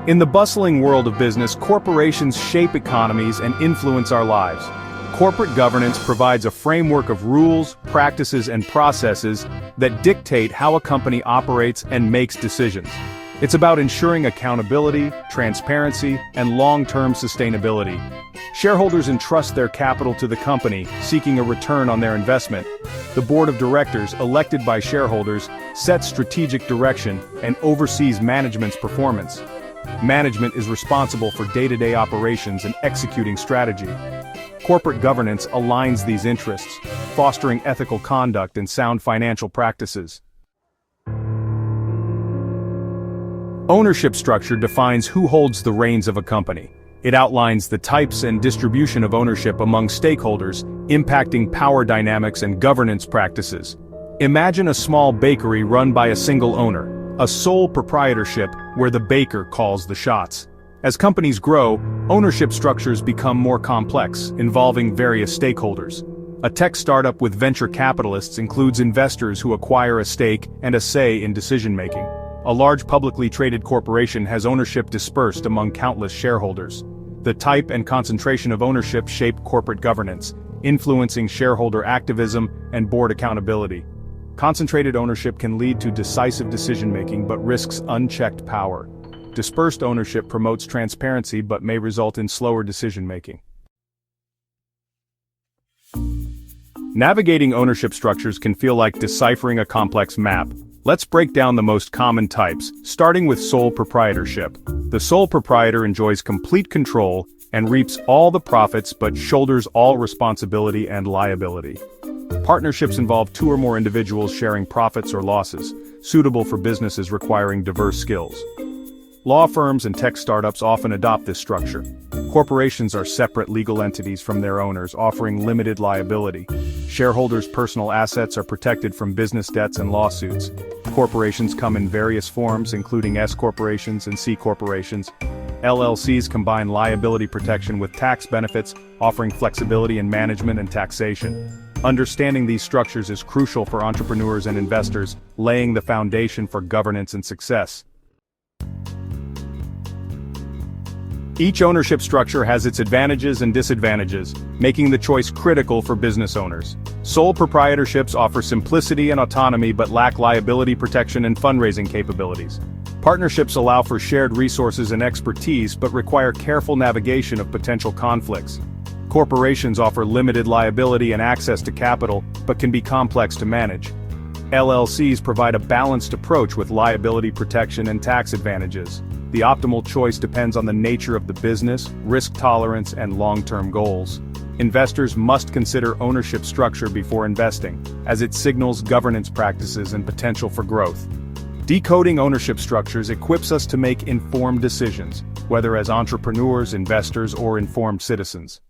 In the bustling world of business, corporations shape economies and influence our lives. Corporate governance provides a framework of rules, practices, and processes that dictate how a company operates and makes decisions. It's about ensuring accountability, transparency, and long-term sustainability. Shareholders entrust their capital to the company, seeking a return on their investment. The board of directors, elected by shareholders, sets strategic direction and oversees management's performance. Management is responsible for day-to-day operations and executing strategy. Corporate governance aligns these interests, fostering ethical conduct and sound financial practices. Ownership structure defines who holds the reins of a company. It outlines the types and distribution of ownership among stakeholders, impacting power dynamics and governance practices. Imagine a small bakery run by a single owner, a sole proprietorship where the baker calls the shots. As companies grow, ownership structures become more complex, involving various stakeholders. A tech startup with venture capitalists includes investors who acquire a stake and a say in decision-making. A large publicly traded corporation has ownership dispersed among countless shareholders. The type and concentration of ownership shape corporate governance, influencing shareholder activism and board accountability. Concentrated ownership can lead to decisive decision-making but risks unchecked power. Dispersed ownership promotes transparency but may result in slower decision-making. Navigating ownership structures can feel like deciphering a complex map. Let's break down the most common types, starting with sole proprietorship. The sole proprietor enjoys complete control and reaps all the profits but shoulders all responsibility and liability. Partnerships involve two or more individuals sharing profits or losses, suitable for businesses requiring diverse skills. Law firms and tech startups often adopt this structure. Corporations are separate legal entities from their owners, offering limited liability. Shareholders' personal assets are protected from business debts and lawsuits. Corporations come in various forms, including S corporations and C corporations. LLCs combine liability protection with tax benefits, offering flexibility in management and taxation. Understanding these structures is crucial for entrepreneurs and investors, laying the foundation for governance and success. Each ownership structure has its advantages and disadvantages, making the choice critical for business owners. Sole proprietorships offer simplicity and autonomy but lack liability protection and fundraising capabilities. Partnerships allow for shared resources and expertise but require careful navigation of potential conflicts. Corporations offer limited liability and access to capital but can be complex to manage. LLCs provide a balanced approach with liability protection and tax advantages. The optimal choice depends on the nature of the business, risk tolerance, and long-term goals. Investors must consider ownership structure before investing, as it signals governance practices and potential for growth. Decoding ownership structures equips us to make informed decisions, whether as entrepreneurs, investors, or informed citizens.